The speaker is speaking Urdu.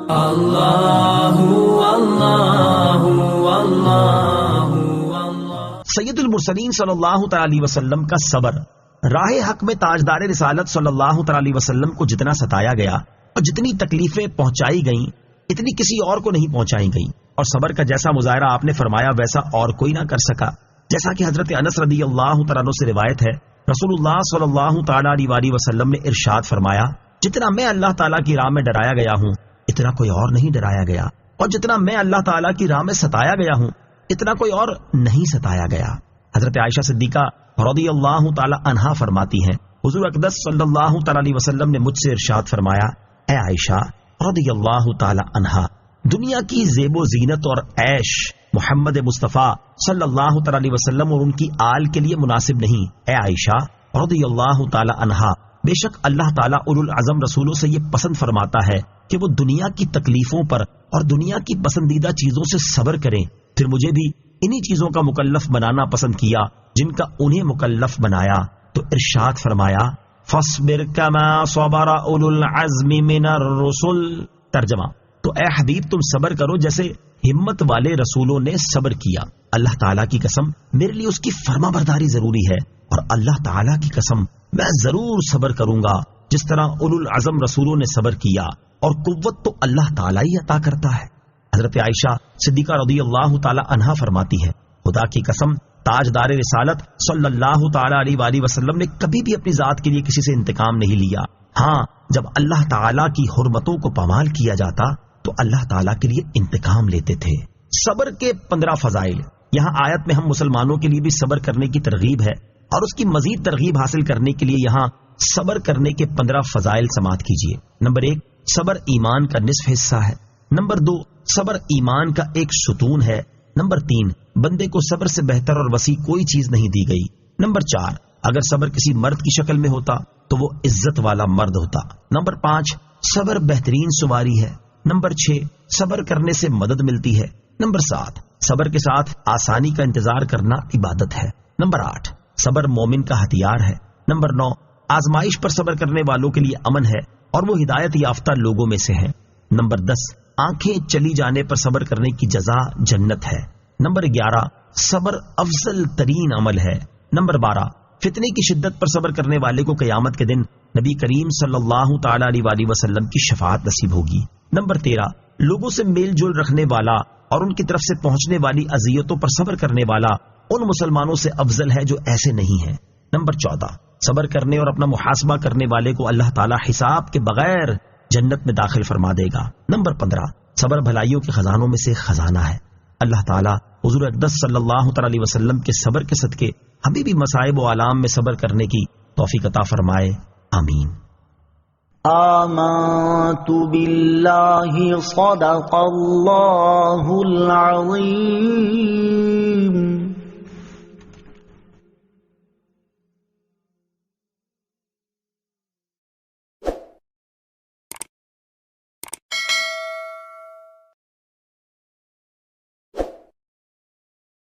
اللہ اللہ اللہ۔ سید المرسلین صلی اللہ تعالی علیہ وسلم کا صبر، راہ حق میں تاجدار رسالت صلی اللہ تعالی علیہ وسلم کو جتنا ستایا گیا اور جتنی تکلیفیں پہنچائی گئیں اتنی کسی اور کو نہیں پہنچائی گئیں، اور صبر کا جیسا مظاہرہ آپ نے فرمایا ویسا اور کوئی نہ کر سکا۔ جیسا کہ حضرت انس رضی اللہ تعالیٰ عنہ سے روایت ہے، رسول اللہ صلی اللہ تعالی علیہ وسلم نے ارشاد فرمایا، جتنا میں اللہ تعالیٰ کی راہ میں ڈرایا گیا ہوں اتنا کوئی اور نہیں ڈرایا گیا، اور جتنا میں اللہ تعالیٰ کی راہ میں ستایا گیا ہوں اتنا کوئی اور نہیں ستایا گیا۔ حضرت عائشہ صدیقہ رضی اللہ تعالی عنہا فرماتی ہیں، حضور اقدس صلی اللہ تعالی علیہ وسلم نے مجھ سے ارشاد فرمایا، اے عائشہ رضی اللہ تعالی عنہا، دنیا کی زیب و زینت اور عیش محمد مصطفیٰ صلی اللہ تعالی علیہ وسلم اور ان کی آل کے لیے مناسب نہیں۔ اے عائشہ رضی اللہ تعالی عنہا، بے شک اللہ تعالیٰ اولو العزم رسولوں سے یہ پسند فرماتا ہے کہ وہ دنیا کی تکلیفوں پر اور دنیا کی پسندیدہ چیزوں سے صبر کریں، پھر مجھے بھی انہی چیزوں کا مکلف بنانا پسند کیا جن کا انہیں مکلف بنایا، تو ارشاد فرمایا فاصبر کما صبر اولو العزم من الرسل۔ ترجمہ، تو اے حبیب تم صبر کرو جیسے ہمت والے رسولوں نے صبر کیا۔ اللہ تعالیٰ کی قسم میرے لیے اس کی فرما برداری ضروری ہے، اور اللہ تعالیٰ کی قسم میں ضرور صبر کروں گا جس طرح اولو العزم رسولوں نے صبر کیا، اور قوت تو اللہ تعالیٰ ہی عطا کرتا ہے۔ حضرت عائشہ صدیقہ رضی اللہ تعالی عنہا فرماتی ہے، خدا کی قسم تاجدار رسالت صلی اللہ تعالی علیہ وآلہ وسلم نے کبھی بھی اپنی ذات کے لیے کسی سے انتقام نہیں لیا۔ ہاں، جب اللہ تعالیٰ کی حرمتوں کو پامال کیا جاتا تو اللہ تعالیٰ کے لیے انتقام لیتے تھے۔ صبر کے 15 فضائل، یہاں آیت میں ہم مسلمانوں کے لیے بھی صبر کرنے کی ترغیب ہے، اور اس کی مزید ترغیب حاصل کرنے کے لیے یہاں صبر کرنے کے 15 فضائل سماعت کیجیے۔ نمبر 1، صبر ایمان کا نصف حصہ ہے۔ نمبر 2، صبر ایمان کا ایک ستون ہے۔ نمبر 3، بندے کو صبر سے بہتر اور وسیع کوئی چیز نہیں دی گئی۔ نمبر 4، اگر صبر کسی مرد کی شکل میں ہوتا تو وہ عزت والا مرد ہوتا۔ نمبر 5، صبر بہترین سواری ہے۔ نمبر 6، صبر کرنے سے مدد ملتی ہے۔ نمبر 7، صبر کے ساتھ آسانی کا انتظار کرنا عبادت ہے۔ نمبر 8، صبر مومن کا ہتھیار ہے۔ نمبر 9، آزمائش پر صبر کرنے والوں کے لیے امن ہے اور وہ ہدایت یافتہ لوگوں میں سے ہیں۔ نمبر 10، آنکھیں چلی جانے پر صبر کرنے کی جزا جنت ہے۔ نمبر 11، صبر افضل ترین عمل ہے۔ نمبر 12، فتنے کی شدت پر صبر کرنے والے کو قیامت کے دن نبی کریم صلی اللہ تعالی علیہ وآلہ وسلم کی شفاعت نصیب ہوگی۔ نمبر 13، لوگوں سے میل جول رکھنے والا اور ان کی طرف سے پہنچنے والی اذیتوں پر صبر کرنے والا ان مسلمانوں سے افضل ہے جو ایسے نہیں ہیں۔ نمبر 14، صبر کرنے اور اپنا محاسبہ کرنے والے کو اللہ تعالیٰ حساب کے بغیر جنت میں داخل فرما دے گا۔ نمبر 15، صبر بھلائیوں کے خزانوں میں سے خزانہ ہے۔ اللہ تعالیٰ حضور اقدس صلی اللہ تعالی علیہ وسلم کے صبر کے صدقے ہمیں بھی مصائب و آلام میں صبر کرنے کی توفیق عطا فرمائے، آمین۔ آمنت باللہ صدق اللہ العظیم۔